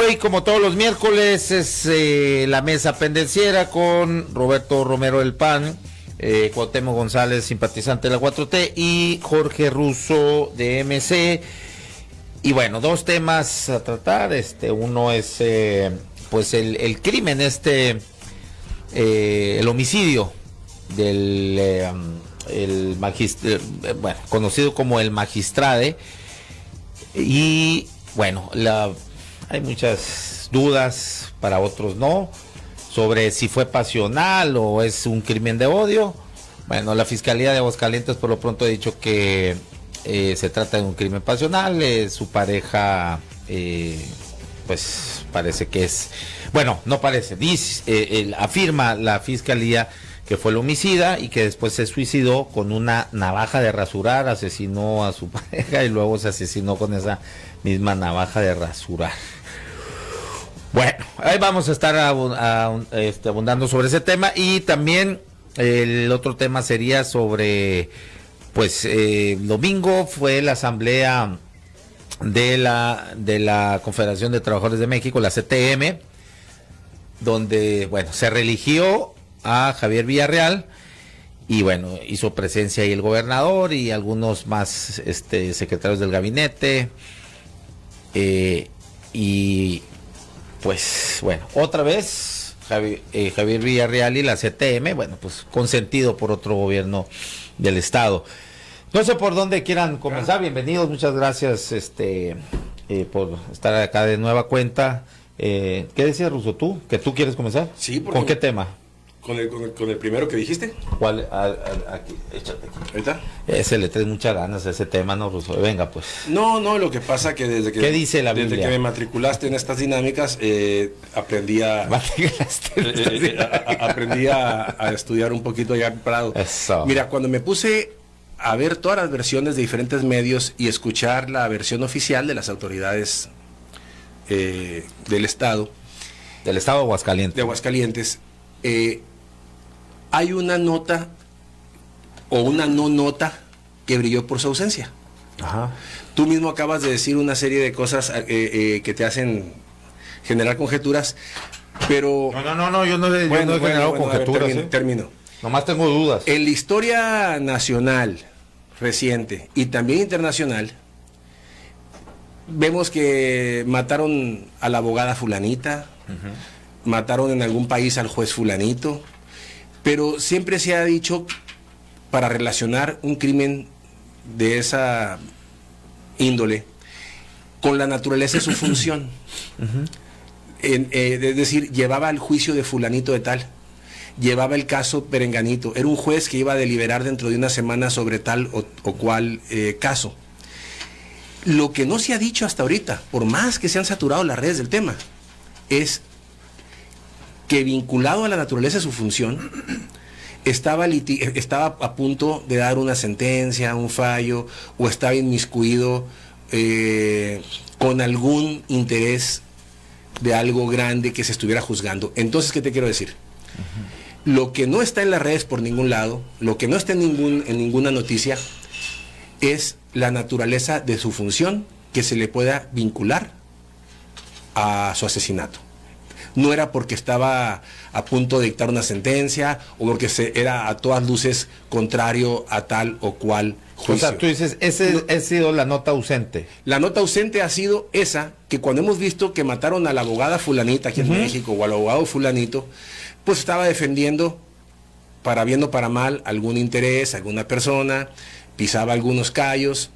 hoy, como todos los miércoles, es la mesa pendenciera con Roberto Romero del PAN, Cuauhtémoc González, simpatizante de la 4T, y Jorge Russo de MC. Y bueno, dos temas a tratar. Uno es pues el crimen, el homicidio del bueno, conocido como el Magistrade. Y bueno, hay muchas dudas, para otros no, sobre si fue pasional o es un crimen de odio. Bueno, la Fiscalía de Aguascalientes por lo pronto ha dicho que se trata de un crimen pasional. Su pareja, pues parece que es, bueno, no parece, afirma la Fiscalía que fue el homicida y que después se suicidó con una navaja de rasurar, asesinó a su pareja y luego se asesinó con esa misma navaja de rasurar. Bueno, ahí vamos a estar abundando sobre ese tema, y también el otro tema sería sobre, pues, domingo fue la asamblea de la Confederación de Trabajadores de México, la CTM, donde, bueno, se reeligió a Javier Villarreal, y bueno, hizo presencia ahí el gobernador y algunos más secretarios del gabinete, y pues bueno, otra vez Javier Villarreal y la CTM, bueno, pues consentido por otro gobierno del estado. No sé por dónde quieran comenzar. Bienvenidos, muchas gracias por estar acá de nueva cuenta. ¿Qué decías, Russo, tú? ¿Que tú quieres comenzar? Sí, porque ¿Con qué tema? Con el primero que dijiste. ¿Cuál? Aquí, échate aquí. ¿Ahorita? Ese le trae muchas ganas a ese tema, ¿no, Russo? Venga, pues. No, lo que pasa que desde que... ¿Qué dice la Biblia? Desde que me matriculaste en estas dinámicas, aprendí a estudiar un allá en Prado. Eso. Mira, cuando me puse a ver todas las versiones de diferentes medios y escuchar la versión oficial de las autoridades del Estado. Del Estado de Aguascalientes. De Aguascalientes. Hay una nota o una no nota que brilló por su ausencia. Ajá. Tú mismo acabas de decir una serie de cosas que te hacen generar conjeturas, pero... No, yo no he generado conjeturas. Termino. Nomás tengo dudas. En la historia nacional reciente y también internacional, vemos que mataron a la abogada fulanita, mataron en algún país al juez fulanito, pero siempre se ha dicho, para relacionar un crimen de esa índole con la naturaleza de su función, es decir, llevaba el juicio de fulanito de tal, llevaba el caso perenganito, era un juez que iba a deliberar dentro de una semana sobre tal o cual caso. Lo que no se ha dicho hasta ahorita, por más que se han saturado las redes del tema, es que vinculado a la naturaleza de su función, estaba a punto de dar una sentencia, un fallo, o estaba inmiscuido con algún interés de algo grande que se estuviera juzgando. Entonces, ¿qué te quiero decir? Lo que no está en las redes por ningún lado, lo que no está en ninguna noticia, es la naturaleza de su función que se le pueda vincular a su asesinato. No era porque estaba a punto de dictar una sentencia o porque era a todas luces contrario a tal o cual juicio. O sea, tú dices, ha sido la nota ausente. La nota ausente ha sido esa, que cuando hemos visto que mataron a la abogada fulanita aquí en México, o al abogado fulanito, pues estaba defendiendo, para bien o para mal, algún interés, alguna persona, pisaba algunos callos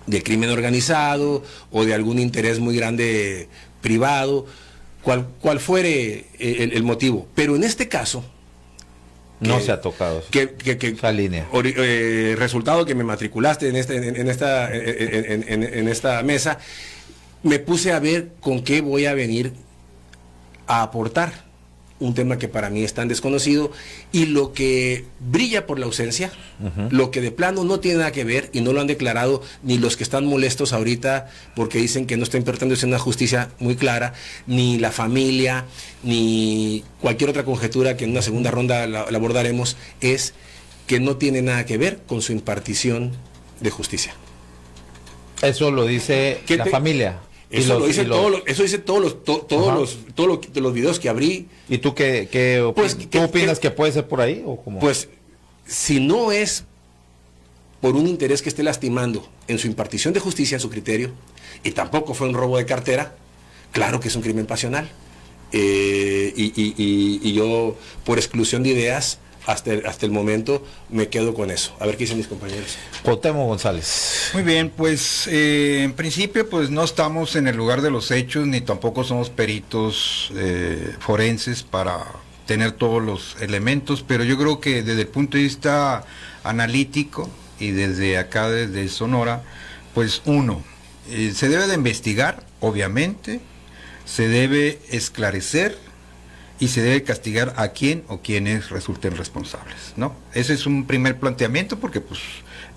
del crimen organizado o de algún interés muy grande privado, cual fuere el motivo. Pero en este caso no se ha tocado esa línea. Resultado que me matriculaste en esta mesa, me puse a ver con qué voy a venir a aportar un tema que para mí es tan desconocido, y lo que brilla por la ausencia, lo que de plano no tiene nada que ver, y no lo han declarado ni los que están molestos ahorita porque dicen que no está importándose una justicia muy clara, ni la familia, ni cualquier otra conjetura que en una segunda ronda la abordaremos, es que no tiene nada que ver con su impartición de justicia. Eso lo dice la familia. Eso dice todos los videos que abrí. ¿Y tú qué opinas que puede ser por ahí o cómo? Pues si no es por un interés que esté lastimando en su impartición de justicia, en su criterio, y tampoco fue un robo de cartera, claro que es un crimen pasional. Y yo, por exclusión de ideas, hasta el momento me quedo con eso. A ver qué dicen mis compañeros. Cuauhtémoc González. Muy bien, pues en principio pues no estamos en el lugar de los hechos, ni tampoco somos peritos forenses para tener todos los elementos, pero yo creo que desde el punto de vista analítico y desde acá, desde Sonora, pues uno, se debe de investigar, obviamente, se debe esclarecer y se debe castigar a quien o quienes resulten responsables, ¿no? Ese es un primer planteamiento porque pues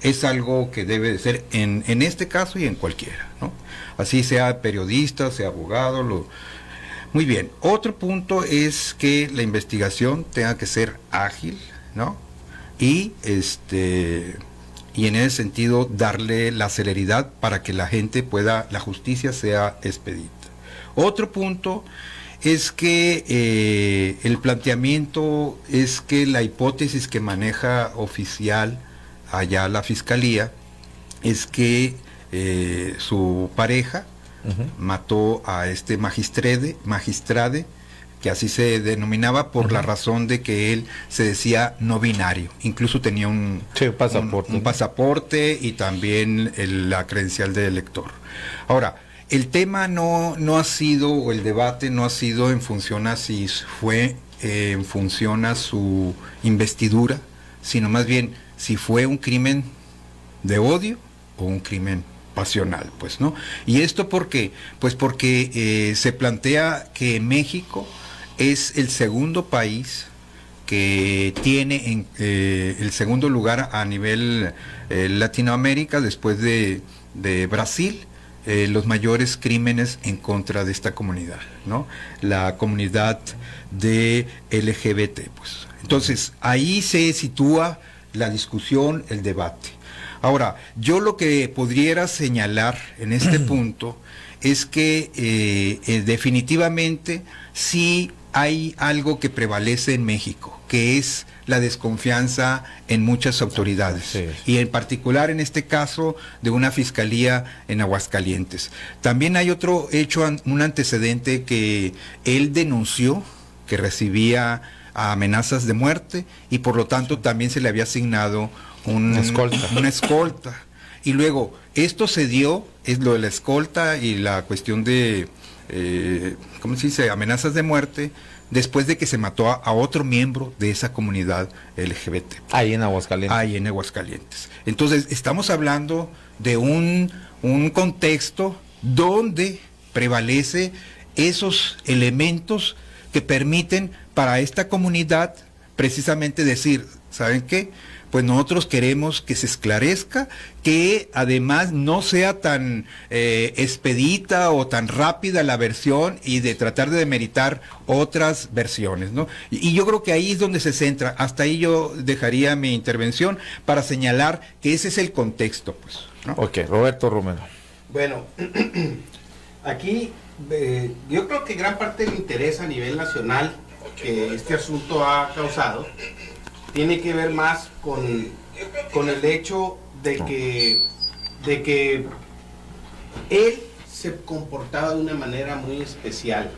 es algo que debe de ser en este caso y en cualquiera, ¿no? Así sea periodista, sea abogado, Muy bien. Otro punto es que la investigación tenga que ser ágil, ¿no? Y en ese sentido darle la celeridad para que la justicia sea expedita. Otro punto es que el planteamiento es que la hipótesis que maneja oficial allá la fiscalía es que su pareja mató a este magistrade, que así se denominaba por la razón de que él se decía no binario, incluso tenía un pasaporte y también la credencial de elector. Ahora, el tema no ha sido, o el debate no ha sido en función a si fue en función a su investidura, sino más bien si fue un crimen de odio o un crimen pasional, pues, ¿no? ¿Y esto por qué? Pues porque se plantea que México es el segundo país que tiene el segundo lugar a nivel Latinoamérica, después de Brasil, los mayores crímenes en contra de esta comunidad, ¿no? La comunidad de LGBT, pues. Entonces, ahí se sitúa la discusión, el debate. Ahora, yo lo que pudiera señalar en este punto es que definitivamente sí hay algo que prevalece en México, que es la desconfianza en muchas autoridades, sí, y en particular en este caso de una fiscalía en Aguascalientes. También hay otro hecho, un antecedente que él denunció, que recibía amenazas de muerte y por lo tanto también se le había asignado una escolta. Y luego, esto se dio, es lo de la escolta y la cuestión de, ¿cómo se dice?, amenazas de muerte, después de que se mató a otro miembro de esa comunidad LGBT. Ahí en Aguascalientes. Ahí en Aguascalientes. Entonces, estamos hablando de un contexto donde prevalece esos elementos que permiten para esta comunidad precisamente decir, ¿saben qué? Pues nosotros queremos que se esclarezca, que además no sea tan expedita o tan rápida la versión y de tratar de demeritar otras versiones, ¿no? Y yo creo que ahí es donde se centra. Hasta ahí yo dejaría mi intervención para señalar que ese es el contexto, pues, ¿no? Ok, Roberto Romero. Bueno, aquí yo creo que gran parte del interés a nivel nacional que este asunto ha causado tiene que ver más con el hecho de que él se comportaba de una manera muy especial.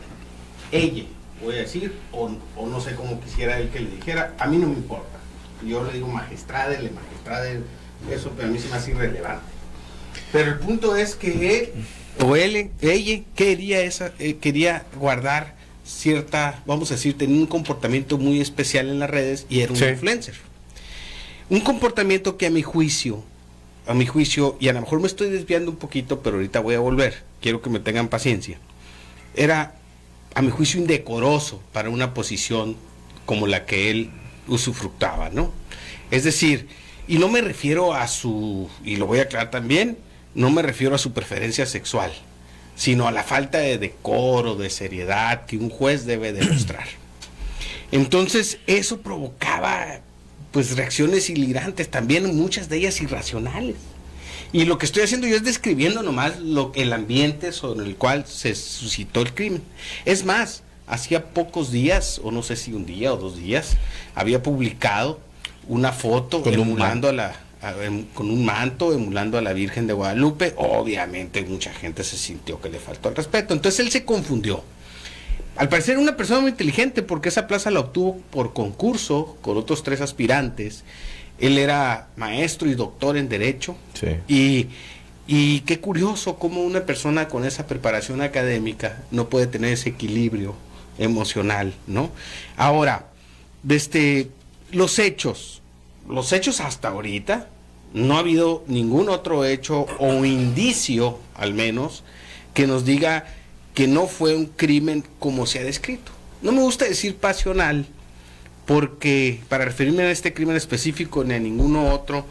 Ella, voy a decir, o no sé cómo quisiera él que le dijera, a mí no me importa. Yo le digo magistrade, eso para mí se me hace irrelevante. Pero el punto es que ella quería guardar cierta, vamos a decir, tenía un comportamiento muy especial en las redes y era un influencer. Un comportamiento que a mi juicio, y a lo mejor me estoy desviando un poquito, pero ahorita voy a volver, quiero que me tengan paciencia, era a mi juicio indecoroso para una posición como la que él usufructaba, ¿no? Es decir, y no me refiero a su, y lo voy a aclarar también, no me refiero a su preferencia sexual, sino a la falta de decoro, de seriedad que un juez debe demostrar. Entonces eso provocaba pues reacciones hilarantes, también muchas de ellas irracionales. Y lo que estoy haciendo yo es describiendo nomás el ambiente sobre el cual se suscitó el crimen. Es más, hacía pocos días, o no sé si un día o 2 días, había publicado una foto con un manto, emulando a la Virgen de Guadalupe. Obviamente mucha gente se sintió que le faltó el respeto. Entonces él se confundió. Al parecer una persona muy inteligente, porque esa plaza la obtuvo por concurso con otros 3 aspirantes. Él era maestro y doctor en Derecho. Sí. Y qué curioso cómo una persona con esa preparación académica no puede tener ese equilibrio emocional, ¿no? Ahora, los hechos hasta ahorita, no ha habido ningún otro hecho o indicio, al menos, que nos diga que no fue un crimen como se ha descrito. No me gusta decir pasional, porque para referirme a este crimen específico ni a ninguno otro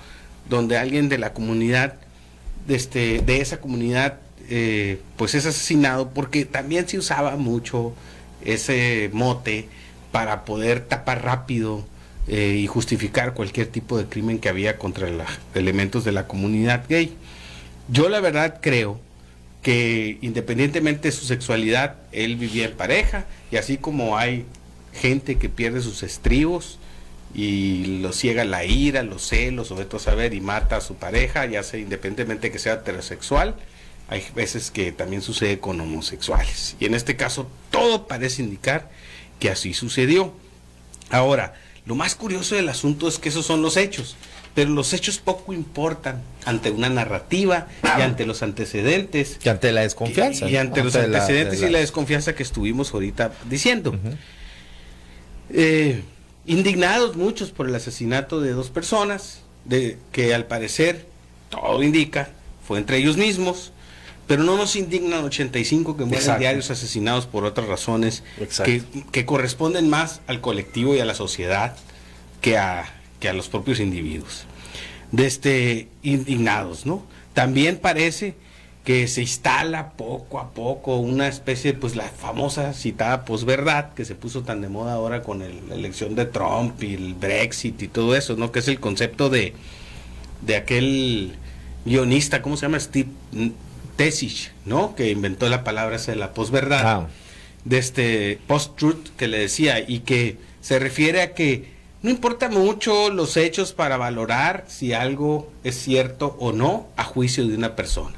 donde alguien de la comunidad, de esa comunidad, pues es asesinado, porque también se usaba mucho ese mote para poder tapar rápido y justificar cualquier tipo de crimen que había contra los elementos de la comunidad gay. Yo la verdad creo que independientemente de su sexualidad, él vivía en pareja, y así como hay gente que pierde sus estribos y lo ciega la ira, los celos, o vete a saber, y mata a su pareja, ya sea independientemente que sea heterosexual, hay veces que también sucede con homosexuales. Y en este caso todo parece indicar que así sucedió. Ahora, lo más curioso del asunto es que esos son los hechos, pero los hechos poco importan ante una narrativa y ante los antecedentes. Y ante la desconfianza. Y ante los antecedentes y la desconfianza que estuvimos ahorita diciendo. Indignados muchos por el asesinato de 2 personas, que al parecer, todo indica, fue entre ellos mismos, pero no nos indignan 85 que mueren diarios asesinados por otras razones que corresponden más al colectivo y a la sociedad que a los propios individuos. Indignados, ¿no? También parece que se instala poco a poco una especie, pues la famosa citada posverdad, que se puso tan de moda ahora con la elección de Trump y el Brexit y todo eso, ¿no? Que es el concepto de aquel guionista, ¿cómo se llama? Steve Tesich, ¿no? Que inventó la palabra esa de la posverdad, de post-truth, que le decía, y que se refiere a que no importa mucho los hechos para valorar si algo es cierto o no a juicio de una persona,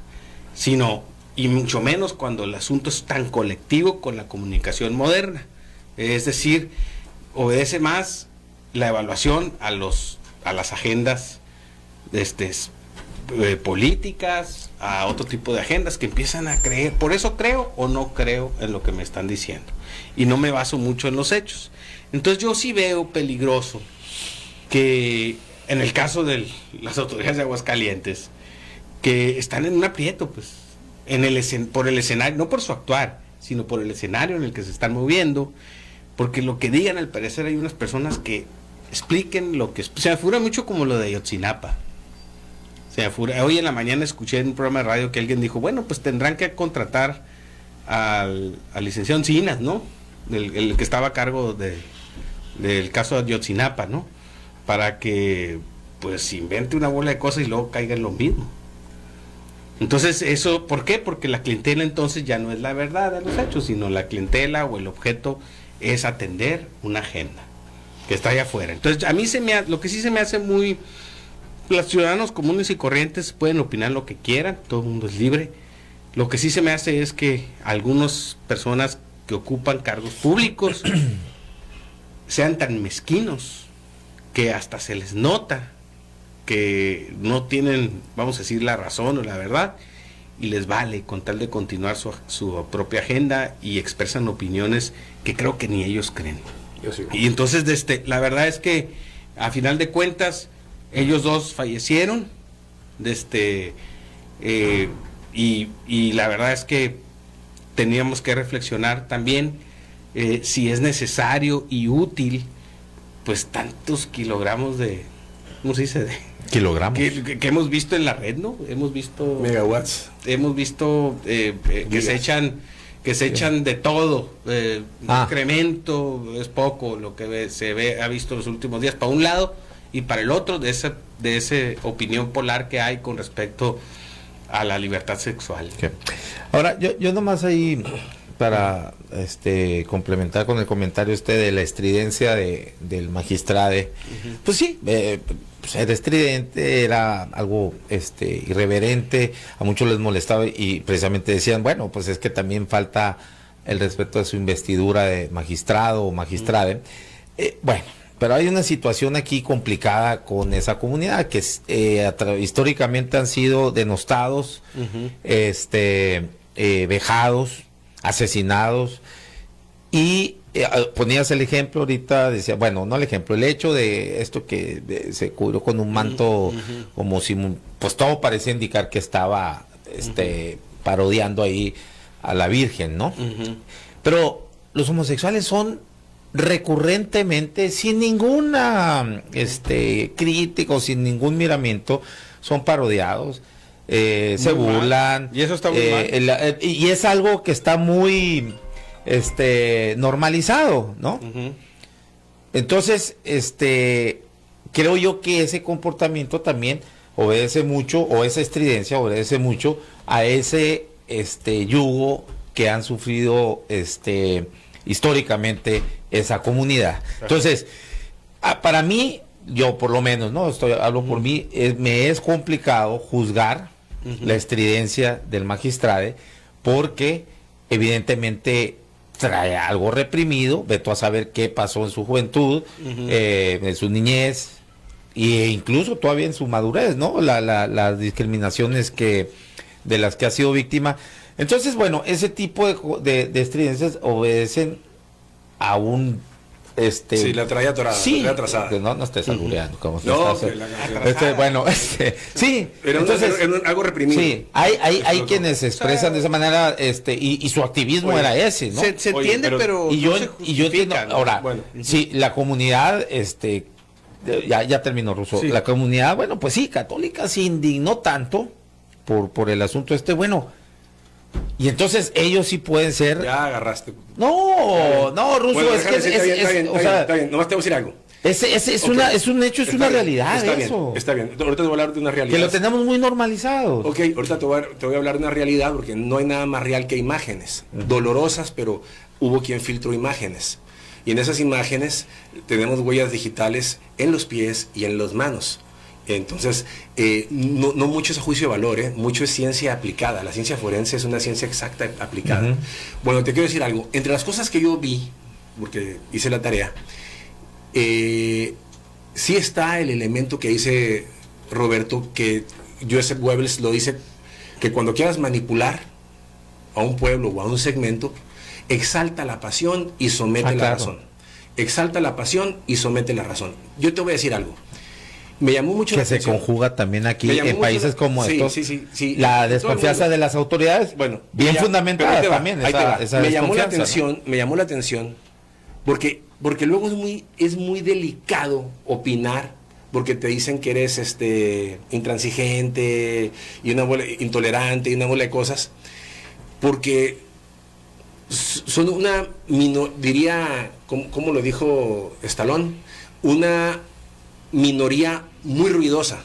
sino, y mucho menos cuando el asunto es tan colectivo con la comunicación moderna. Es decir, obedece más la evaluación a las agendas políticas, a otro tipo de agendas que empiezan a creer. Por eso creo o no creo en lo que me están diciendo, y no me baso mucho en los hechos. Entonces yo sí veo peligroso que en el caso de las autoridades de Aguascalientes, que están en un aprieto, pues, por el escenario, no por su actuar, sino por el escenario en el que se están moviendo, porque lo que digan, al parecer hay unas personas que expliquen lo que... Se me figura mucho como lo de Ayotzinapa. Hoy en la mañana escuché en un programa de radio que alguien dijo, bueno, pues tendrán que contratar al licenciado Encinas, ¿no? El que estaba a cargo del caso de Ayotzinapa, ¿no? Para que pues invente una bola de cosas y luego caiga en lo mismo. Entonces, eso, ¿por qué? Porque la clientela entonces ya no es la verdad de los hechos, sino la clientela o el objeto es atender una agenda que está allá afuera. Entonces, a mí lo que sí se me hace muy... Los ciudadanos comunes y corrientes pueden opinar lo que quieran, todo el mundo es libre. Lo que sí se me hace es que algunas personas que ocupan cargos públicos sean tan mezquinos que hasta se les nota que no tienen, vamos a decir, la razón o la verdad, y les vale con tal de continuar su propia agenda, y expresan opiniones que creo que ni ellos creen. Y entonces la verdad es que a final de cuentas ellos 2 fallecieron, y la verdad es que teníamos que reflexionar también si es necesario y útil pues tantos kilogramos de, ¿cómo se dice? Kilogramos. Que hemos visto en la red, ¿no? Hemos visto megawatts. Hemos visto que se echan de todo. Incremento es poco lo que ha visto los últimos días para un lado, y para el otro de esa opinión polar que hay con respecto a la libertad sexual. Okay. Ahora, yo nomás ahí para complementar con el comentario de la estridencia del magistrade. Pues sí, pues era estridente, era algo irreverente, a muchos les molestaba y precisamente decían, bueno, pues es que también falta el respeto a su investidura de magistrado o magistrade. Bueno, pero hay una situación aquí complicada con esa comunidad que históricamente han sido denostados, vejados, asesinados, y ponías el ejemplo ahorita, decía, bueno, no el ejemplo, el hecho de esto que se cubrió con un manto, como si, pues todo parecía indicar que estaba parodiando ahí a la Virgen, ¿no? Pero los homosexuales son recurrentemente, sin ninguna crítica o sin ningún miramiento, son parodiados, se burlan, y eso está muy mal. Y es algo que está muy normalizado, ¿no? Entonces, creo yo que ese comportamiento también obedece mucho, o esa estridencia obedece mucho a ese yugo que han sufrido históricamente esa comunidad. Entonces, para mí, yo por lo menos, ¿no? Hablo por mí, me es complicado juzgar la estridencia del magistrade, porque evidentemente trae algo reprimido, vete a saber qué pasó en su juventud, en su niñez, e incluso todavía en su madurez, ¿no? Las discriminaciones de las que ha sido víctima. Entonces, bueno, ese tipo de estridencias obedecen a un sí, la traía atorada, sí, la traía atrasada. No estés albureando, como no, estás, bueno, sí, era entonces algo reprimido. Sí, hay quienes se expresan de esa manera, y su activismo era ese, ¿no? Se entiende, pero y yo entiendo, ¿no? ahora, bueno. sí, la comunidad, ya terminó, Russo, la comunidad, bueno, pues sí, católica se indignó tanto por el asunto bueno. Y entonces ellos sí pueden ser. Ya agarraste. No, Russo, bueno, es que está bien. Nomás te voy a decir algo. Es un hecho, es una realidad. Está bien. Ahorita te voy a hablar de una realidad. Que lo tenemos muy normalizado. Ok, ahorita te voy a hablar de una realidad, porque no hay nada más real que imágenes. Dolorosas, pero hubo quien filtró imágenes. Y en esas imágenes tenemos huellas digitales en los pies y en las manos. Entonces, no mucho es a juicio de valor, mucho es ciencia aplicada. La ciencia forense es una ciencia exacta aplicada. Bueno, te quiero decir algo. Entre las cosas que yo vi, porque hice la tarea, sí está el elemento que dice Roberto, que Joseph Goebbels lo dice, que cuando quieras manipular a un pueblo o a un segmento, exalta la pasión y somete la razón. Exalta la pasión y somete la razón. Yo te voy a decir algo. Me llamó mucho la atención. Que se conjuga también aquí en países como estos. Sí. La desconfianza de las autoridades, bueno, bien fundamentada también. Me llamó la atención, porque luego es muy delicado opinar, porque te dicen que eres intransigente y intolerante y una bola de cosas, porque son una diría, como lo dijo Stallone, una minoría muy ruidosa,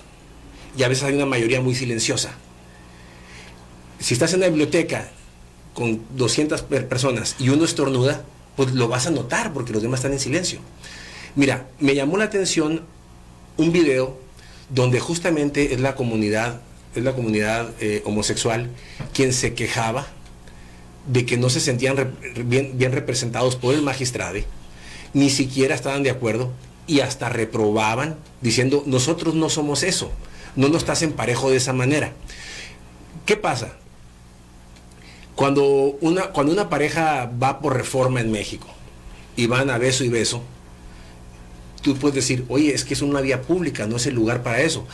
y a veces hay una mayoría muy silenciosa. Si estás en la biblioteca con 200 personas y uno estornuda, pues lo vas a notar, porque los demás están en silencio. Mira, me llamó la atención un video donde justamente es la comunidad homosexual quien se quejaba de que no se sentían bien representados por el magistrado, ni siquiera estaban de acuerdo, y hasta reprobaban, diciendo, nosotros no somos eso, no nos estás en parejo de esa manera. ¿Qué pasa? Cuando una pareja va por reforma en México y van a beso y beso, tú puedes decir, oye, es que es una vía pública, no es el lugar para eso.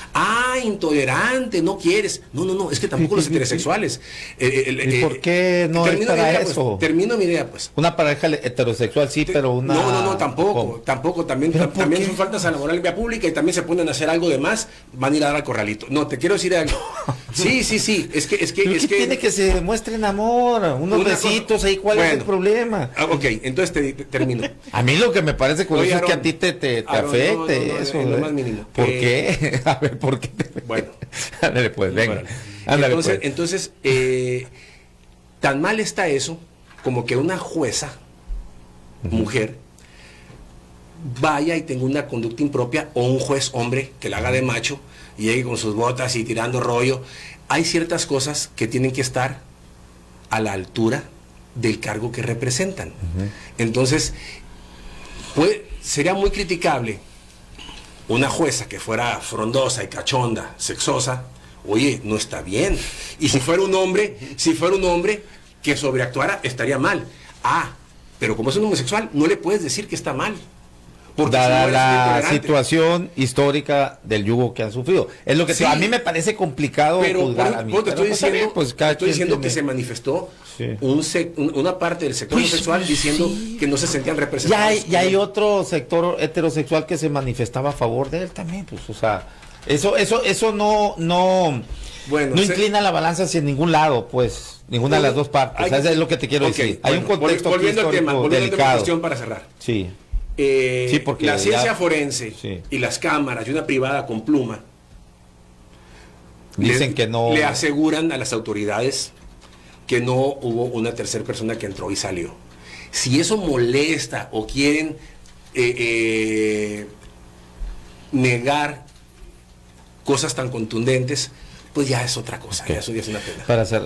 intolerante, no quieres. No, es que tampoco los heterosexuales. ¿Y por qué no es para eso? Termino mi idea, pues. Una pareja heterosexual sí, pero una... No, tampoco. También son faltas a la moral en vía pública y también se ponen a hacer algo de más, van a ir a dar al corralito. No, te quiero decir algo. Sí. Es que tiene que se demuestren amor, unos besitos ahí, ¿cuál es el problema? Ok, entonces termino. A mí lo que me parece curioso es que a ti te afecte eso. No, más mínimo. ¿Por qué? A ver, ¿por qué? Bueno. Ándale pues, venga. Entonces, tan mal está eso como que una jueza, mujer, vaya y tenga una conducta impropia, o un juez hombre que la haga de macho y llegue con sus botas y tirando rollo. Hay ciertas cosas que tienen que estar a la altura del cargo que representan. Entonces, sería muy criticable una jueza que fuera frondosa y cachonda, sexosa. Oye, no está bien. Y si fuera un hombre que sobreactuara, estaría mal. Pero como es un homosexual, no le puedes decir que está mal. Porque dada la situación histórica del yugo que han sufrido. Es lo que a mí me parece complicado juzgar a mí. Te estoy diciendo que se manifestó una parte del sector homosexual diciendo que no se sentían representados. Ya hay otro sector heterosexual que se manifestaba a favor de él también, pues, o sea, eso no inclina la balanza hacia ningún lado, pues, ninguna de las dos partes. Es lo que te quiero decir. Hay un contexto volviendo al tema, delicado. Cuestión para cerrar. Sí. Porque la ciencia forense y las cámaras y una privada con pluma dicen que no le aseguran a las autoridades que no hubo una tercera persona que entró y salió. Si eso molesta o quieren negar cosas tan contundentes, pues ya es otra cosa, ya eso ya es una pena. Para hacer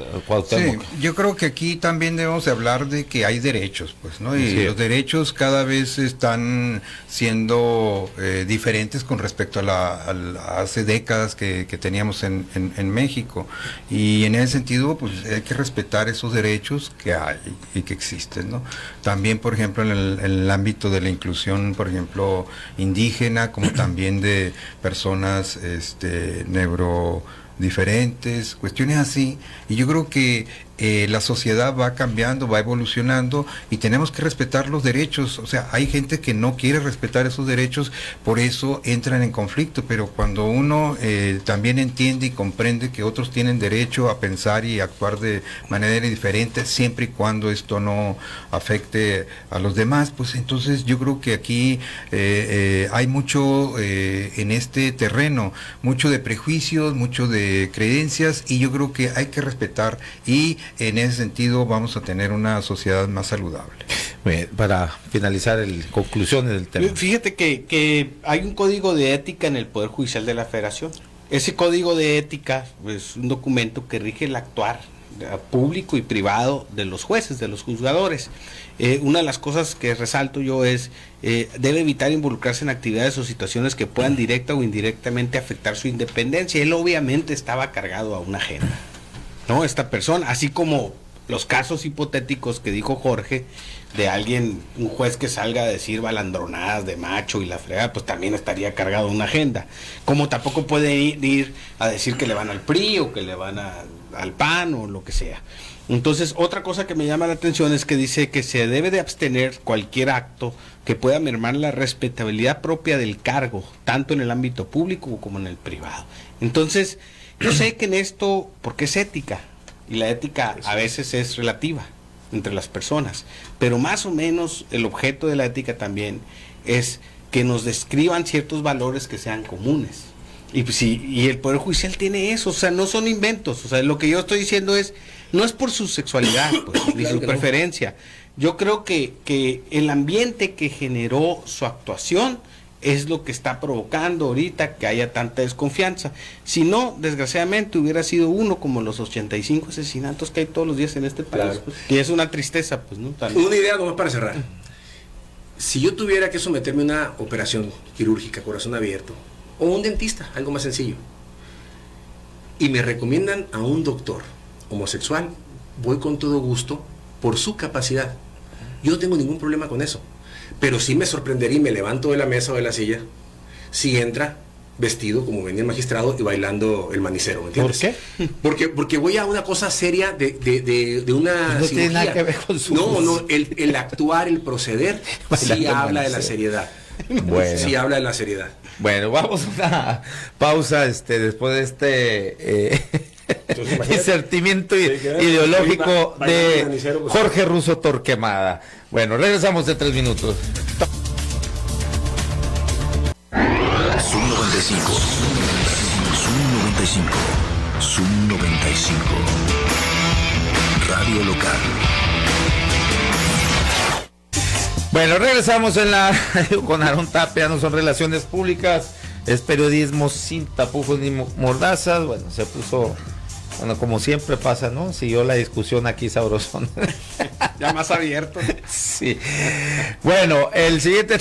yo creo que aquí también debemos de hablar de que hay derechos, pues, ¿no? Y los derechos cada vez están siendo diferentes con respecto a hace décadas que teníamos en México. Y en ese sentido, pues hay que respetar esos derechos que hay y que existen, ¿no? También, por ejemplo, en el ámbito de la inclusión, por ejemplo, indígena, como también de personas diferentes, cuestiones así, y yo creo que la sociedad va cambiando, va evolucionando y tenemos que respetar los derechos. O sea, hay gente que no quiere respetar esos derechos, por eso entran en conflicto, pero cuando uno también entiende y comprende que otros tienen derecho a pensar y actuar de manera diferente, siempre y cuando esto no afecte a los demás, pues entonces yo creo que aquí hay mucho en este terreno, mucho de prejuicios, mucho de creencias, y yo creo que hay que respetar, y en ese sentido vamos a tener una sociedad más saludable. Para finalizar, conclusiones del tema. Fíjate que hay un código de ética en el Poder Judicial de la Federación. Ese código de ética es un documento que rige el actuar público y privado de los jueces, de los juzgadores. Una de las cosas que resalto yo es debe evitar involucrarse en actividades o situaciones que puedan directa o indirectamente afectar su independencia. Él obviamente estaba cargado a una agenda, ¿no? Esta persona, así como los casos hipotéticos que dijo Jorge, de alguien, un juez que salga a decir balandronadas de macho y la fregada, pues también estaría cargado a una agenda. Como tampoco puede ir a decir que le van al PRI o que le van al PAN o lo que sea. Entonces, otra cosa que me llama la atención es que dice que se debe de abstener cualquier acto que pueda mermar la respetabilidad propia del cargo, tanto en el ámbito público como en el privado. Entonces, yo sé que en esto, porque es ética, y la ética a veces es relativa entre las personas, pero más o menos el objeto de la ética también es que nos describan ciertos valores que sean comunes. Y el Poder Judicial tiene eso, o sea, no son inventos, o sea, lo que yo estoy diciendo no es por su sexualidad, pues, ni su preferencia. Yo creo que el ambiente que generó su actuación es lo que está provocando ahorita que haya tanta desconfianza. Si no, desgraciadamente hubiera sido uno como los 85 asesinatos que hay todos los días en este país. Claro. Pues, y es una tristeza, pues, ¿no? Una idea nomás para cerrar. Si yo tuviera que someterme a una operación quirúrgica, corazón abierto, o un dentista, algo más sencillo, y me recomiendan a un doctor homosexual, voy con todo gusto por su capacidad. Yo no tengo ningún problema con eso. Pero sí me sorprendería y me levanto de la mesa o de la silla si entra vestido como venía el magistrado y bailando el manicero, ¿me entiendes? ¿Por qué? Porque voy a una cosa seria de una No cirugía. tiene nada que ver con su... No, el actuar, el proceder, sí Bailando habla de la manicero. seriedad. Bueno. Sí habla de la seriedad. Bueno, vamos a una pausa después de Entonces, imagínate. insertimiento queda ideológico bailando de el manicero, pues. Jorge Russo Torquemada. Bueno, regresamos en 3 minutos. Zoom 95. Zoom 95. Zoom 95. Radio local. Bueno, regresamos con Aarón Tapia, no son relaciones públicas, es periodismo sin tapujos ni mordazas. Bueno, se puso, como siempre pasa, ¿no? Siguió la discusión aquí sabrosón. Ya más abierto. Sí. Bueno, el siguiente,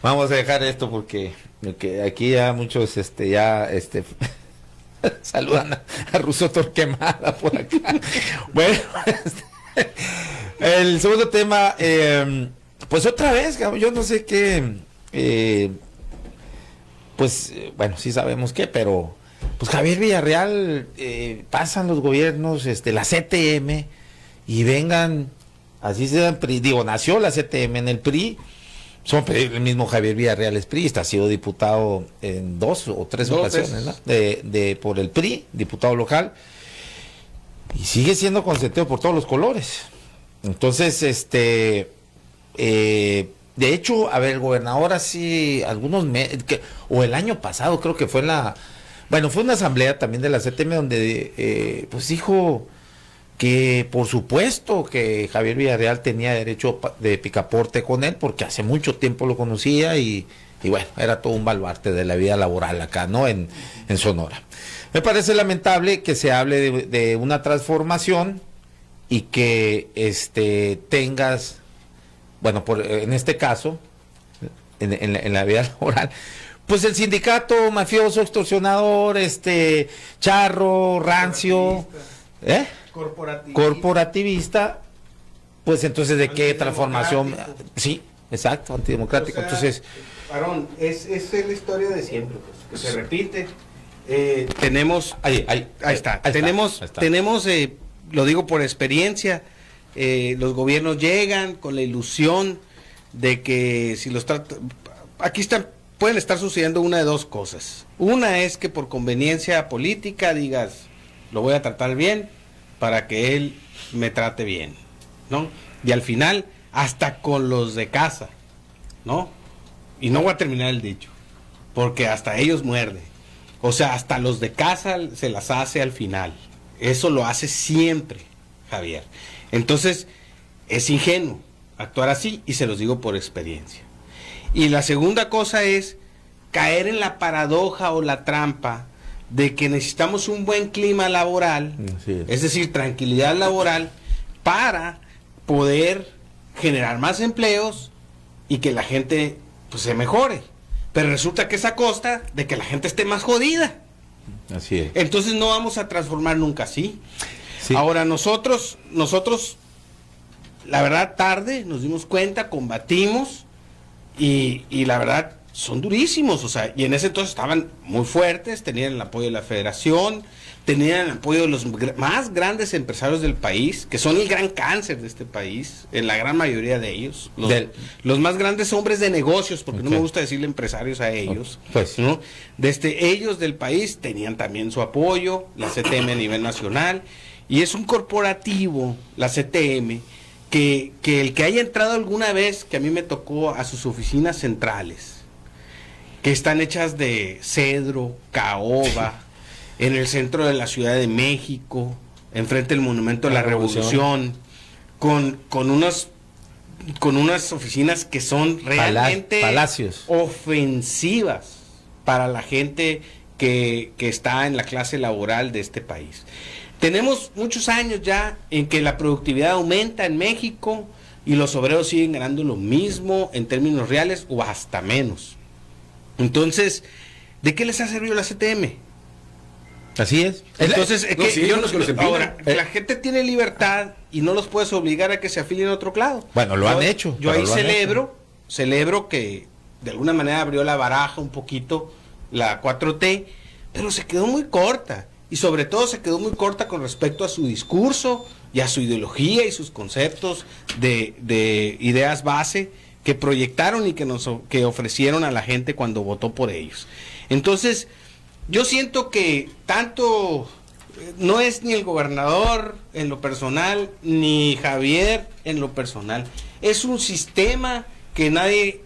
vamos a dejar esto porque aquí ya muchos, saludan a Russo Torquemada por acá. Bueno, el segundo tema, pues otra vez, yo no sé qué, bueno, sí sabemos qué, pero pues Javier Villarreal, pasan los gobiernos, la CTM, y vengan, así se dan PRI, nació la CTM en el PRI, el mismo Javier Villarreal es priista, ha sido diputado en 2 o 3 ocasiones, ¿no? Por el PRI, diputado local, y sigue siendo consentido por todos los colores. Entonces, de hecho, a ver, el gobernador así, o el año pasado creo que fue fue una asamblea también de la CTM donde, pues dijo que por supuesto que Javier Villarreal tenía derecho de picaporte con él, porque hace mucho tiempo lo conocía y bueno, era todo un baluarte de la vida laboral acá, ¿no? En Sonora. Me parece lamentable que se hable de una transformación y que tengas, bueno, en este caso, en la vida laboral, pues el sindicato mafioso, extorsionador, charro, rancio, corporativista, pues entonces ¿de qué transformación? Sí, exacto, antidemocrático. O sea, entonces, Aarón, es la historia de siempre, pues, que se repite. Tenemos, ahí está. Tenemos, lo digo por experiencia, los gobiernos llegan con la ilusión de que si los pueden estar sucediendo una de dos cosas. Una es que por conveniencia política digas, lo voy a tratar bien para que él me trate bien, ¿no? Y al final, hasta con los de casa, ¿no? Y no voy a terminar el dicho, porque hasta ellos muerden. O sea, hasta los de casa se las hace al final. Eso lo hace siempre, Javier. Entonces, es ingenuo actuar así, y se los digo por experiencia. Y la segunda cosa es caer en la paradoja o la trampa de que necesitamos un buen clima laboral, es decir, tranquilidad laboral, para poder generar más empleos y que la gente pues se mejore. Pero resulta que es a costa de que la gente esté más jodida. Así es. Entonces no vamos a transformar nunca así. Sí. Ahora nosotros, la verdad, tarde nos dimos cuenta, combatimos y la verdad son durísimos. O sea, y en ese entonces estaban muy fuertes, tenían el apoyo de la Federación, tenían el apoyo de los más grandes empresarios del país, que son el gran cáncer de este país, en la gran mayoría de ellos, los más grandes hombres de negocios, porque no me gusta decirle empresarios a ellos, pues, ¿no? Ellos del país tenían también su apoyo, la CTM a nivel nacional, y es un corporativo, la CTM, que el que haya entrado alguna vez, que a mí me tocó a sus oficinas centrales, que están hechas de cedro, caoba, en el centro de la Ciudad de México, enfrente del Monumento a la Revolución, con unas oficinas que son realmente palacios ofensivas para la gente que está en la clase laboral de este país. Tenemos muchos años ya en que la productividad aumenta en México y los obreros siguen ganando lo mismo en términos reales o hasta menos. Entonces, ¿de qué les ha servido la CTM? Así es. Entonces, ahora, la gente tiene libertad y no los puedes obligar a que se afilien a otro lado. Bueno, lo han hecho. Yo ahí celebro que de alguna manera abrió la baraja un poquito la 4T, pero se quedó muy corta. Y sobre todo se quedó muy corta con respecto a su discurso y a su ideología y sus conceptos de ideas base que proyectaron y que ofrecieron a la gente cuando votó por ellos. Entonces, yo siento que tanto no es ni el gobernador en lo personal, ni Javier en lo personal. Es un sistema que nadie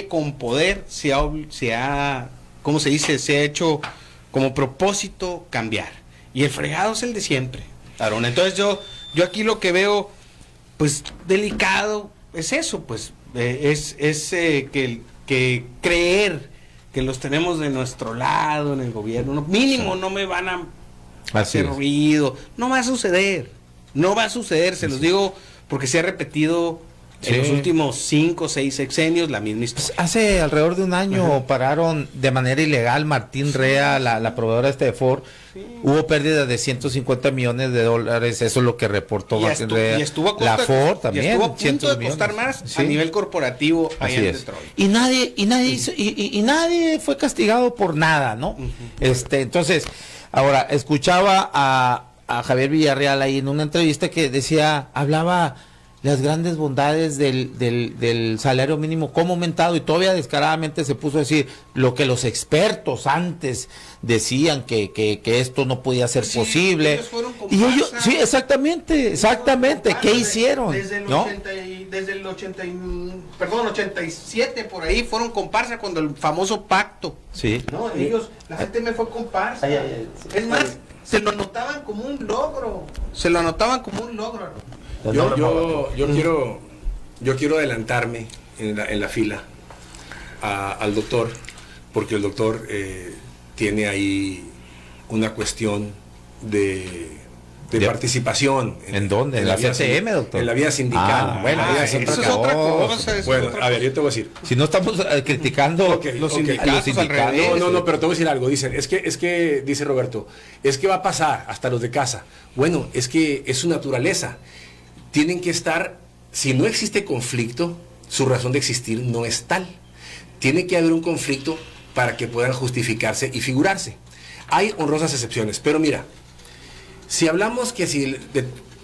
con poder se ha, ¿cómo se dice? Se ha hecho como propósito cambiar. Y el fregado es el de siempre, Aarón. Entonces yo aquí lo que veo, pues, delicado, es eso, pues, que creer que los tenemos de nuestro lado en el gobierno, mínimo no me van a hacer ruido, no va a suceder, se los digo porque se ha repetido en los últimos 5 o 6 sexenios la misma historia. Hace alrededor de un año pararon de manera ilegal Martín Rea, la proveedora de Ford. Hubo pérdidas de $150 millones, eso es lo que reportó Martín Rea. Y estuvo a costa, la Ford también. Y estuvo a punto de costar más a nivel corporativo allá en Detroit. Y nadie fue castigado por nada, ¿no? Entonces, ahora, escuchaba a Javier Villarreal ahí en una entrevista que hablaba las grandes bondades del salario mínimo, cómo ha aumentado, y todavía descaradamente se puso a decir lo que los expertos antes decían que esto no podía ser posible. Ellos fueron y ellos, sí, exactamente, ¿qué hicieron? Desde el, ¿no? 87 por ahí fueron comparsa cuando el famoso pacto. Sí. No, la gente me fue comparsa. Es más, se lo anotaban como un logro. Yo quiero adelantarme en la fila al doctor, porque el doctor tiene ahí una cuestión de participación. ¿En dónde? ¿En la CTM, doctor? En la vía sindical. Eso es otra cosa. Bueno, a ver, yo te voy a decir. Si no estamos criticando los sindicatos alrededor. No, pero te voy a decir algo. Dicen, es que, dice Roberto, es que va a pasar hasta los de casa. Bueno, es que es su naturaleza. Tienen que estar, si no existe conflicto, su razón de existir no es tal. Tiene que haber un conflicto para que puedan justificarse y figurarse. Hay honrosas excepciones, pero mira, si hablamos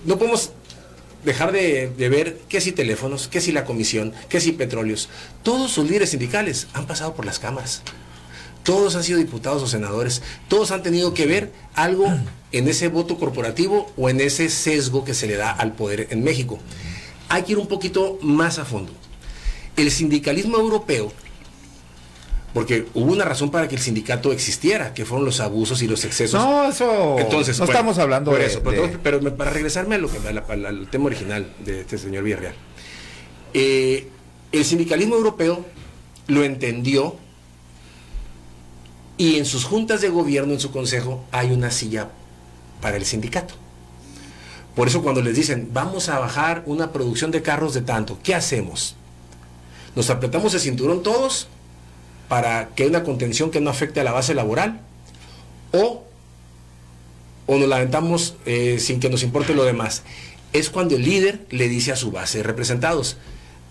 no podemos dejar de ver que si teléfonos, que si la comisión, que si petróleos, todos sus líderes sindicales han pasado por las cámaras. Todos han sido diputados o senadores, todos han tenido que ver algo en ese voto corporativo o en ese sesgo que se le da al poder en México. Hay que ir un poquito más a fondo. El sindicalismo europeo, porque hubo una razón para que el sindicato existiera, que fueron los abusos y los excesos. No, eso. Entonces, no estamos hablando por eso. Pero para regresarme al tema original de este señor Villarreal, el sindicalismo europeo lo entendió. Y en sus juntas de gobierno, en su consejo, hay una silla para el sindicato. Por eso cuando les dicen, vamos a bajar una producción de carros de tanto, ¿qué hacemos? ¿Nos apretamos el cinturón todos para que haya una contención que no afecte a la base laboral? ¿O nos lamentamos sin que nos importe lo demás? Es cuando el líder le dice a su base de representados,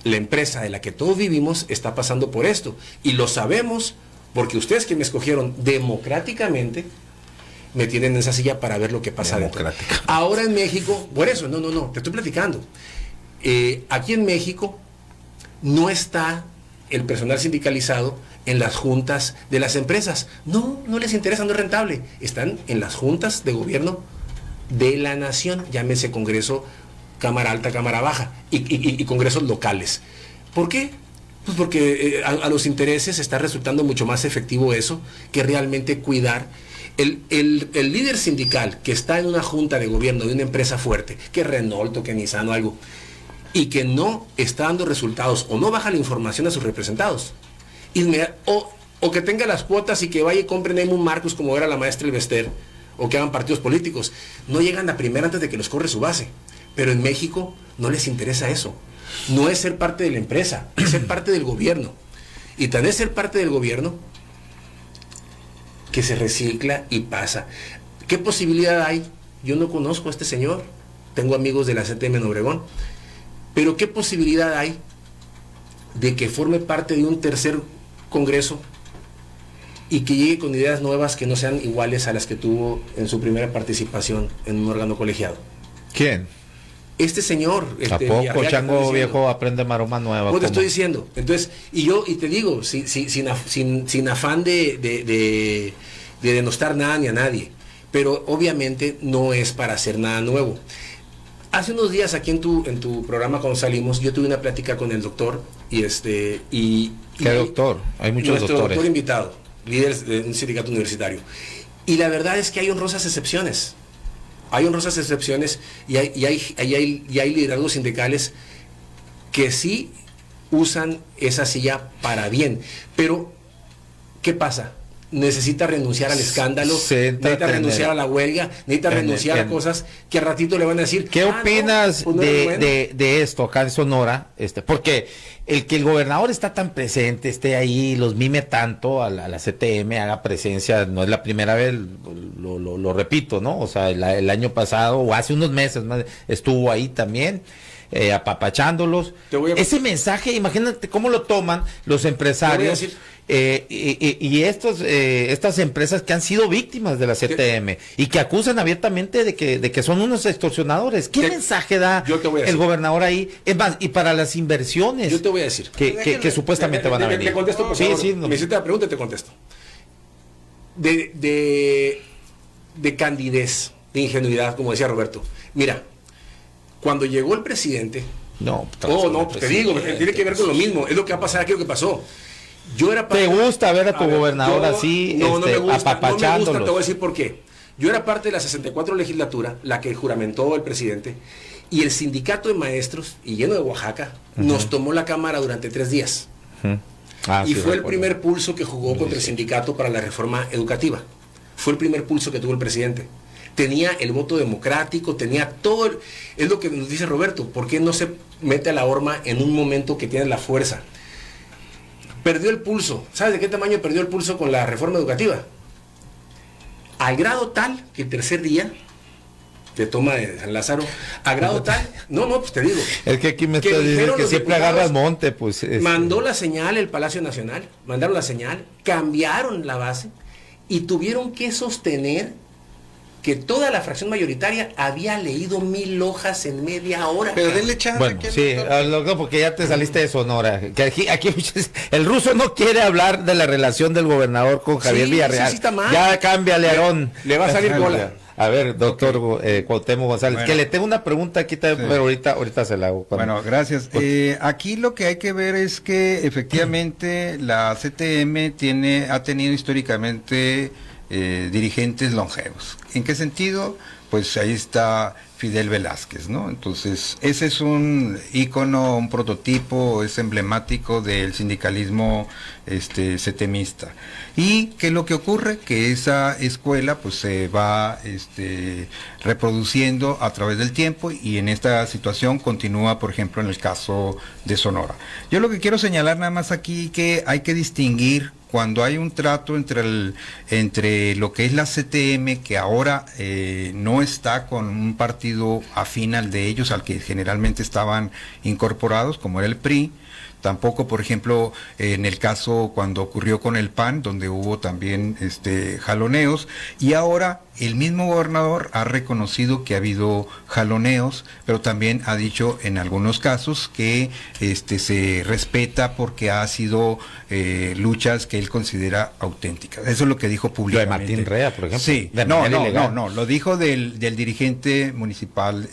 la empresa de la que todos vivimos está pasando por esto, y lo sabemos porque ustedes que me escogieron democráticamente me tienen en esa silla para ver lo que pasa adentro. Ahora en México, por eso, no, te estoy platicando. Aquí en México no está el personal sindicalizado en las juntas de las empresas. No les interesa, no es rentable. Están en las juntas de gobierno de la nación, llámese Congreso, Cámara Alta, Cámara Baja, y congresos locales. ¿Por qué? Pues porque a los intereses está resultando mucho más efectivo eso que realmente cuidar. El líder sindical que está en una junta de gobierno de una empresa fuerte, que Renault o que Nissan o algo, y que no está dando resultados o no baja la información a sus representados, o que tenga las cuotas y que vaya y compre Neymun Marcus como era la maestra Elvester, o que hagan partidos políticos, no llegan a primera antes de que los corre su base. Pero en México no les interesa eso. No es ser parte de la empresa, es ser parte del gobierno. Y tan es ser parte del gobierno que se recicla y pasa. ¿Qué posibilidad hay? Yo no conozco a este señor, tengo amigos de la CTM en Obregón, pero ¿qué posibilidad hay de que forme parte de un tercer congreso y que llegue con ideas nuevas que no sean iguales a las que tuvo en su primera participación en un órgano colegiado. ¿Quién? Este señor. ¿A poco Chango Viejo aprende maroma nueva? Pues te estoy diciendo. Entonces, y te digo, sin afán de denostar nada ni a nadie, pero obviamente no es para hacer nada nuevo. Hace unos días aquí en tu programa cuando salimos, yo tuve una plática con el doctor ¿Qué doctor? Hay muchos nuestro doctores. Doctor invitado, líder de un sindicato universitario. Y la verdad es que hay honrosas excepciones. Hay honrosas excepciones y hay liderazgos sindicales que sí usan esa silla para bien. Pero, ¿qué pasa? Necesita renunciar al escándalo, necesita renunciar a la huelga, necesita renunciar a cosas que al ratito le van a decir. ¿Qué opinas no, pues de esto acá en Sonora? Porque el que el gobernador está tan presente, esté ahí, los mime tanto a la CTM, haga presencia, no es la primera vez, lo repito, ¿no? O sea, el año pasado o hace unos meses más, estuvo ahí también. Apapachándolos. Ese mensaje, imagínate cómo lo toman los empresarios y estas empresas que han sido víctimas de la CTM y que acusan abiertamente de que son unos extorsionadores. ¿Qué mensaje da el gobernador ahí? Es más, y para las inversiones. Yo te voy a decir. Que supuestamente van a venir. Te contesto, por favor. Sí, no. Me hiciste la pregunta y te contesto. De candidez, de ingenuidad, como decía Roberto. Mira, cuando llegó el presidente, pues te digo, tiene que ver con lo mismo, es lo que va a pasar aquí, lo que pasó. Yo era parte, ¿te gusta ver a tu gobernador así, no me gusta, apapachándolos? No me gusta, te voy a decir por qué. Yo era parte de la 64 legislatura, la que juramentó el presidente, y el sindicato de maestros, y lleno de Oaxaca, nos tomó la cámara durante 3 días. Y fue el primer pulso que jugó contra el sindicato para la reforma educativa. Fue el primer pulso que tuvo el presidente. Tenía el voto democrático, tenía todo. Es lo que nos dice Roberto, ¿por qué no se mete a la horma en un momento que tiene la fuerza? Perdió el pulso. ¿Sabes de qué tamaño perdió el pulso con la reforma educativa? Al grado tal que el tercer día de toma de San Lázaro, a grado tal, pues te digo. Es que aquí me está diciendo que siempre agarra el monte, pues. Mandó la señal el Palacio Nacional, mandaron la señal, cambiaron la base y tuvieron que sostener que toda la fracción mayoritaria había leído 1000 hojas en media hora. Pero denle chance. Bueno, sí, porque ya te saliste de Sonora. Que aquí el ruso no quiere hablar de la relación del gobernador con Javier Villarreal. Sí está mal. Ya cámbiale, Aarón. Le va a salir cola. A ver, doctor Cuauhtémoc González, bueno, que le tengo una pregunta aquí también, pero ahorita se la hago. Bueno, gracias. Aquí lo que hay que ver es que efectivamente la CTM ha tenido históricamente dirigentes longevos. ¿En qué sentido? Pues ahí está Fidel Velázquez, ¿no? Entonces, ese es un ícono, un prototipo, es emblemático del sindicalismo CTMista. Y ¿qué es lo que ocurre? Que esa escuela pues se va reproduciendo a través del tiempo y en esta situación continúa, por ejemplo, en el caso de Sonora. Yo lo que quiero señalar nada más aquí que hay que distinguir cuando hay un trato entre lo que es la CTM, que ahora no está con un partido afín al de ellos, al que generalmente estaban incorporados, como era el PRI. Tampoco, por ejemplo, en el caso cuando ocurrió con el PAN, donde hubo también jaloneos, y ahora el mismo gobernador ha reconocido que ha habido jaloneos, pero también ha dicho en algunos casos que se respeta porque ha sido luchas que él considera auténticas. Eso es lo que dijo públicamente. Lo de Martín Rea, por ejemplo. Sí, no, lo dijo del dirigente municipal,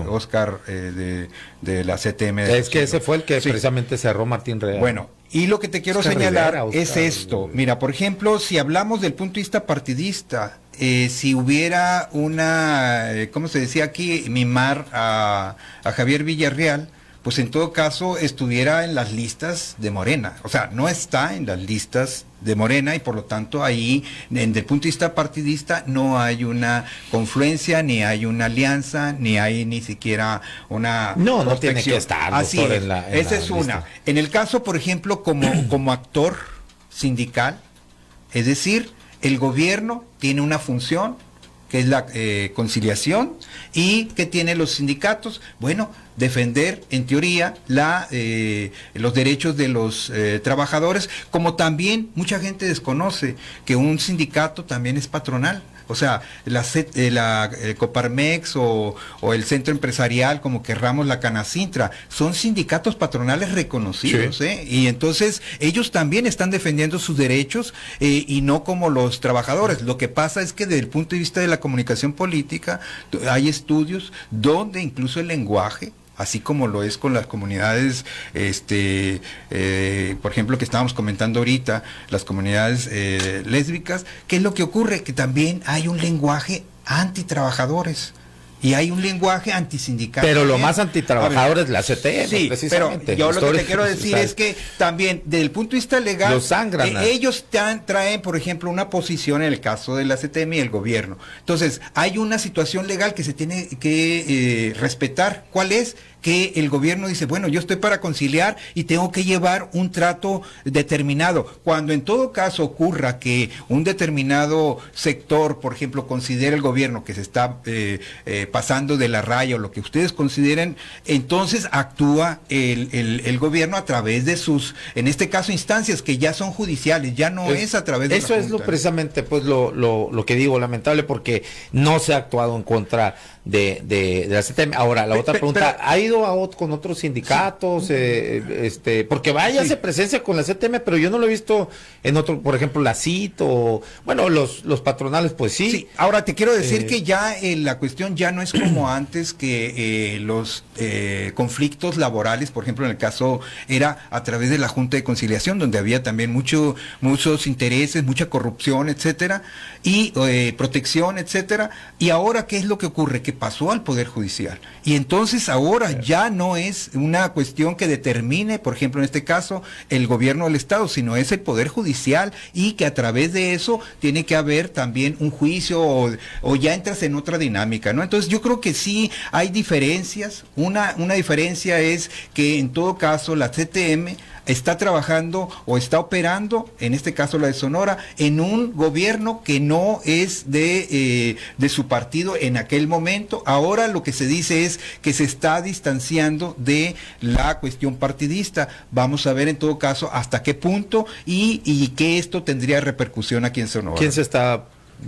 Oscar, de la CTM. Es que ese fue el que precisamente cerró Martín Rea. Bueno, y lo que te quiero señalar es esto. Mira, por ejemplo, si hablamos del punto de vista partidista, si hubiera una, ¿cómo se decía aquí? Mimar a Javier Villarreal, pues en todo caso estuviera en las listas de Morena. O sea, no está en las listas de Morena y por lo tanto ahí, desde el punto de vista partidista, no hay una confluencia, ni hay una alianza, ni hay ni siquiera una no tiene que estar. Así es. Esa es una. En el caso, por ejemplo, como actor sindical, es decir, el gobierno tiene una función que es la conciliación. ¿Y qué tienen los sindicatos? Bueno, defender, en teoría, los derechos de los trabajadores, como también mucha gente desconoce que un sindicato también es patronal. O sea, la Coparmex o el Centro Empresarial, como querramos, la Canacintra, son sindicatos patronales reconocidos, sí. Y entonces ellos también están defendiendo sus derechos y no como los trabajadores. Lo que pasa es que desde el punto de vista de la comunicación política hay estudios donde incluso el lenguaje, así como lo es con las comunidades, por ejemplo, que estábamos comentando ahorita, las comunidades lésbicas, ¿qué es lo que ocurre? Que también hay un lenguaje antitrabajadores. Y hay un lenguaje antisindical. Pero lo más antitrabajador es la CTM, sí, precisamente. Pero yo lo que te quiero decir es que también, desde el punto de vista legal, ellos traen, por ejemplo, una posición en el caso de la CTM y el gobierno. Entonces, hay una situación legal que se tiene que respetar. ¿Cuál es? Que el gobierno dice, bueno, yo estoy para conciliar y tengo que llevar un trato determinado. Cuando en todo caso ocurra que un determinado sector, por ejemplo, considere el gobierno que se está pasando de la raya o lo que ustedes consideren, entonces actúa el gobierno a través de sus, en este caso, instancias que ya son judiciales, ya no es a través de eso es precisamente pues lo que digo, lamentable, porque no se ha actuado en contra de la CTM. Ahora, la otra pregunta, ¿ha ido con otros sindicatos? Sí. Porque vaya, hace presencia con la CTM, pero yo no lo he visto en otro, por ejemplo, la CIT o, bueno, los patronales, pues sí. Sí. Ahora, te quiero decir que ya la cuestión ya no es como antes, que los conflictos laborales, por ejemplo, en el caso era a través de la Junta de Conciliación, donde había también muchos intereses, mucha corrupción, etcétera, y protección, etcétera. Y ahora, ¿qué es lo que ocurre? Que pasó al Poder Judicial. Y entonces ahora ya no es una cuestión que determine, por ejemplo, en este caso, el gobierno del Estado, sino es el Poder Judicial, y que a través de eso tiene que haber también un juicio o ya entras en otra dinámica, ¿no? Entonces yo creo que sí hay diferencias. Una diferencia es que en todo caso la CTM está trabajando o está operando, en este caso la de Sonora, en un gobierno que no es de su partido en aquel momento. Ahora lo que se dice es que se está distanciando de la cuestión partidista. Vamos a ver en todo caso hasta qué punto y que esto tendría repercusión aquí en Sonora. ¿Quién se está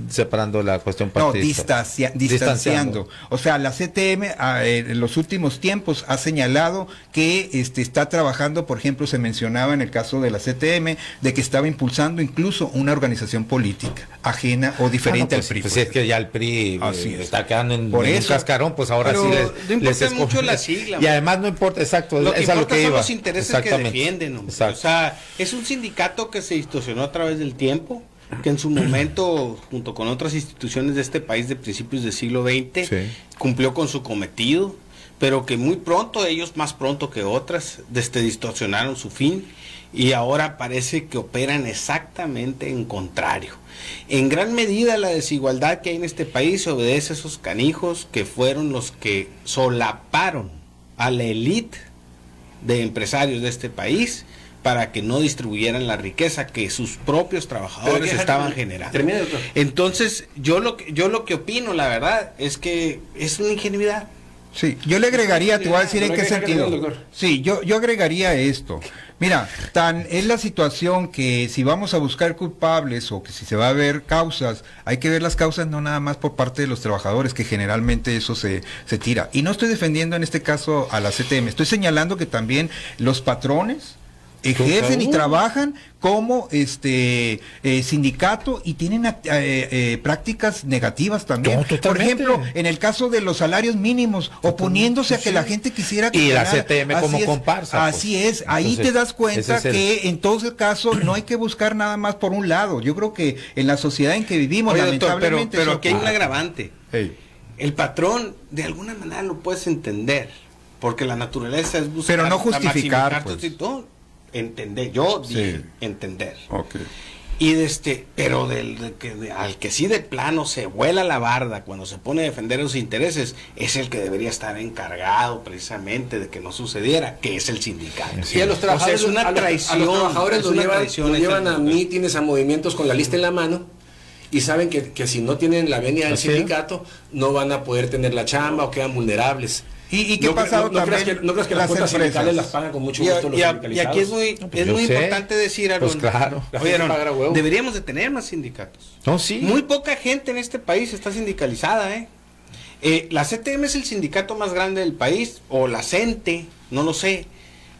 separando la cuestión partidista? No, distanciando. O sea, la CTM en los últimos tiempos ha señalado que está trabajando, por ejemplo, se mencionaba en el caso de la CTM, de que estaba impulsando incluso una organización política ajena o diferente al PRI. Pues es que ya el PRI está quedando en un cascarón, pues ahora pero sí les escoge mucho la sigla. Y además no importa, exacto, lo que es a lo que son iba. Los intereses que defienden, o sea, es un sindicato que se distorsionó a través del tiempo, que en su momento, junto con otras instituciones de este país de principios del siglo XX, cumplió con su cometido, pero que muy pronto, ellos más pronto que otras, distorsionaron su fin, y ahora parece que operan exactamente en contrario. En gran medida la desigualdad que hay en este país se obedece a esos canijos que fueron los que solaparon a la élite de empresarios de este país para que no distribuyeran la riqueza que sus propios trabajadores estaban generando. Entonces, yo lo que opino, la verdad, es que es una ingenuidad. Sí, yo le agregaría, te voy a decir en qué sentido. Sí, yo agregaría esto. Mira, tan es la situación que si vamos a buscar culpables o que si se va a ver causas, hay que ver las causas no nada más por parte de los trabajadores, que generalmente eso se tira. Y no estoy defendiendo en este caso a la CTM, estoy señalando que también los patrones ejercen y trabajan como sindicato y tienen prácticas negativas también. No, por ejemplo, en el caso de los salarios mínimos, oponiéndose a que la gente quisiera que y la CTM como comparsa. Así es, ahí entonces, te das cuenta que en todo el caso no hay que buscar nada más por un lado. Yo creo que en la sociedad en que vivimos, lamentablemente... Pero aquí hay un agravante. El patrón, de alguna manera lo puedes entender, porque la naturaleza es buscar... Pero no justificar, pues. Entender, yo dije entender. Y pero al que sí de plano se vuela la barda cuando se pone a defender los intereses, es el que debería estar encargado precisamente de que no sucediera, que es el sindicato. Sí, a los trabajadores, es una traición. A los trabajadores los llevan a mítines, a movimientos con la lista en la mano, y saben que si no tienen la venia del sindicato, no van a poder tener la chamba o quedan vulnerables. ¿Y qué ha pasado también? No creas que las cuotas sindicales las pagan con mucho gusto los sindicalizados. Y aquí es muy importante decir, Aaron, pues claro. Oye, Aaron, deberíamos de tener más sindicatos. No, sí. Muy poca gente en este país está sindicalizada, la CTM es el sindicato más grande del país, o la CENTE, no lo sé.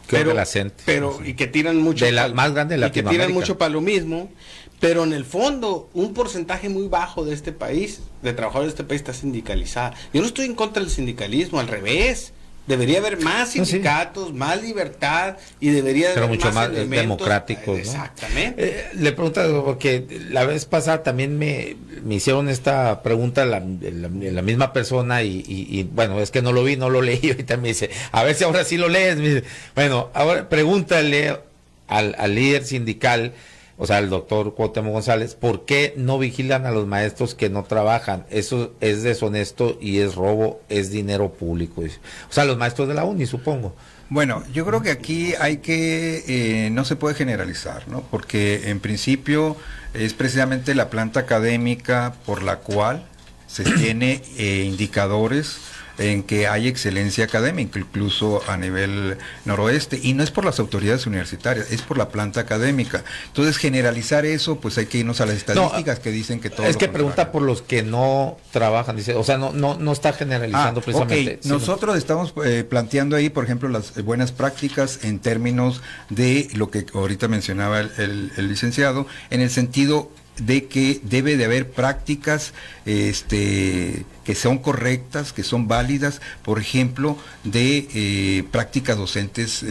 Creo que la CENTE. Pero, y que tiran mucho. De la más grande de Latinoamérica. Y que tiran mucho para lo mismo. Pero en el fondo, un porcentaje muy bajo de este país, de trabajadores de este país, está sindicalizada. Yo no estoy en contra del sindicalismo, al revés. Debería haber más sindicatos, más libertad y debería haber mucho más elementos democráticos, ¿no? Exactamente. Le pregunto, porque la vez pasada también me hicieron esta pregunta la misma persona y bueno, es que no lo vi, no lo leí, y ahorita me dice, a ver si ahora sí lo lees. Me dice, bueno, ahora pregúntale al líder sindical, o sea, el doctor Cuauhtémoc González, ¿por qué no vigilan a los maestros que no trabajan? Eso es deshonesto y es robo, es dinero público. O sea, los maestros de la uni, supongo. Bueno, yo creo que aquí hay que, no se puede generalizar, ¿no? Porque en principio es precisamente la planta académica por la cual se tiene indicadores en que hay excelencia académica, incluso a nivel noroeste, y no es por las autoridades universitarias, es por la planta académica. Entonces, generalizar eso, pues hay que irnos a las estadísticas que dicen que todo. Es que pregunta por los que no trabajan, dice, o sea, no está generalizando precisamente. Okay. Nosotros estamos planteando ahí, por ejemplo, las buenas prácticas en términos de lo que ahorita mencionaba el licenciado, en el sentido de que debe de haber prácticas que son correctas, que son válidas, por ejemplo, de prácticas docentes.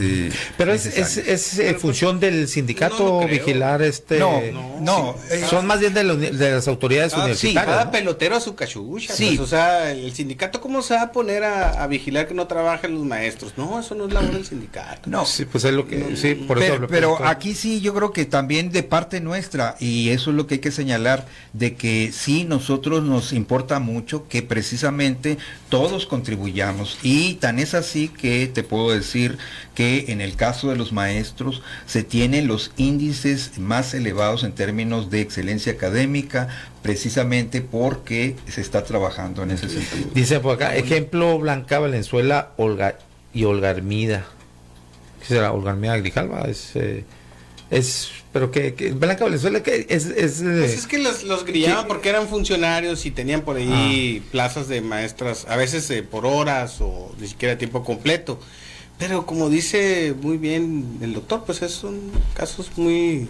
Pero es función del sindicato vigilar son más bien de las autoridades universitarias. Cada ¿no? pelotero a su cachucha. Sí. Pues, o sea, el sindicato, ¿cómo se va a poner a vigilar que no trabajen los maestros? No, eso no es labor del sindicato. No, sí, pues es lo que por eso pero aquí sí, yo creo que también de parte nuestra, y eso es lo que hay que señalar, de que sí, nosotros nos importa mucho que precisamente todos contribuyamos, y tan es así que te puedo decir que en el caso de los maestros se tienen los índices más elevados en términos de excelencia académica, precisamente porque se está trabajando en ese sentido. Dice por acá, ejemplo, Blanca Valenzuela, Olga Armida. ¿Qué será? Olga Armida Grijalva, pero que Blanca Valenzuela que pues es que los grillaban porque eran funcionarios y tenían por ahí plazas de maestras, a veces por horas o ni siquiera tiempo completo. Pero como dice muy bien el doctor, pues son casos muy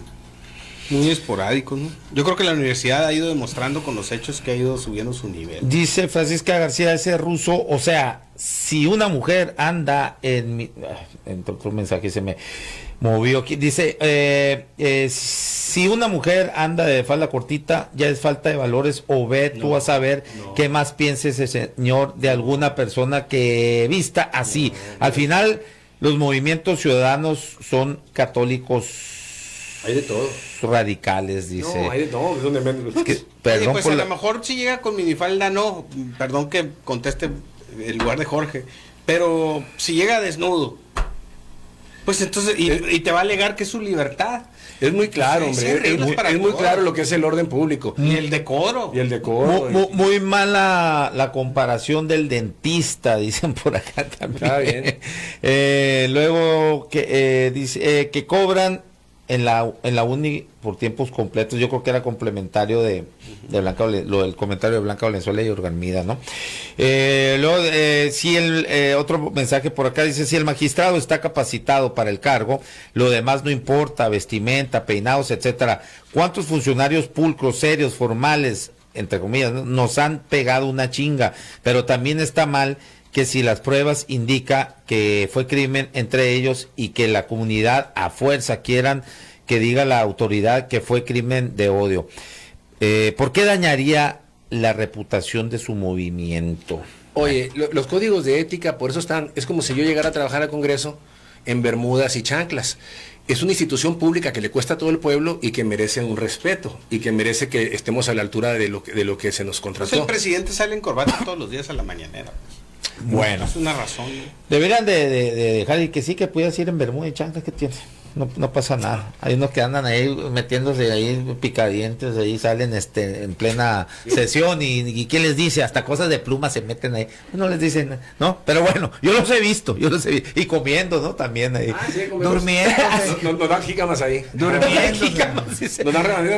esporádicos, ¿no? Yo creo que la universidad ha ido demostrando con los hechos que ha ido subiendo su nivel. Dice Francisca García, ese ruso, o sea, si una mujer anda en otro mensaje se me movió aquí, dice, si una mujer anda de falda cortita, ya es falta de valores, o tú vas a ver qué más piense ese señor de alguna persona que vista así. Al final, los movimientos ciudadanos son católicos. Hay de todo. Radicales, dice. No, hay de todo. Perdón, pues a lo mejor si llega con minifalda, no. Perdón que conteste en lugar de Jorge. Pero si llega desnudo, pues entonces, y te va a alegar que es su libertad. Es muy claro, hombre. Es muy claro lo que es el orden público. Y el decoro. Muy mala la comparación del dentista, dicen por acá también. Está bien. Luego que dice que cobran en la uni por tiempos completos. Yo creo que era complementario de Blanca, lo del comentario de Blanca Valenzuela y Olga Armida, ¿no? Luego, otro mensaje por acá dice, si el magistrado está capacitado para el cargo, lo demás no importa, vestimenta, peinados, etcétera. ¿Cuántos funcionarios pulcros, serios, formales, entre comillas, nos han pegado una chinga? Pero también está mal que si las pruebas indican que fue crimen entre ellos y que la comunidad a fuerza quieran que diga la autoridad que fue crimen de odio. ¿Por qué dañaría la reputación de su movimiento? Oye, los códigos de ética, por eso es como si yo llegara a trabajar al Congreso en bermudas y chanclas. Es una institución pública que le cuesta a todo el pueblo y que merece un respeto y que merece que estemos a la altura de lo que se nos contrató. Pues el presidente sale en corbata todos los días a la mañanera. Bueno, es una razón. Deberían de dejar y que sí que puedas ir en bermuda y chanclas, que tiene. no pasa nada. Hay unos que andan ahí metiéndose ahí picadientes, ahí salen en plena sesión y ¿quién les dice? Hasta cosas de pluma se meten ahí. No les dicen, ¿no? Pero bueno, yo los he visto. Y comiendo, ¿no? También ahí. Durmiendo. Nos dan jícamas ahí. Durmiendo.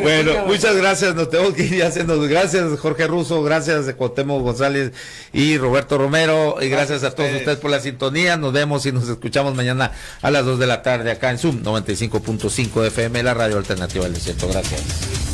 Bueno, muchas gracias. Nos tenemos que ir haciendo. Gracias, Jorge Russo. Gracias, Cuauhtémoc González y Roberto Romero. Y gracias a todos ustedes por la sintonía. Nos vemos y nos escuchamos mañana a las 2 de la tarde acá en Zoom 95.5 FM, la radio alternativa del desierto. Gracias.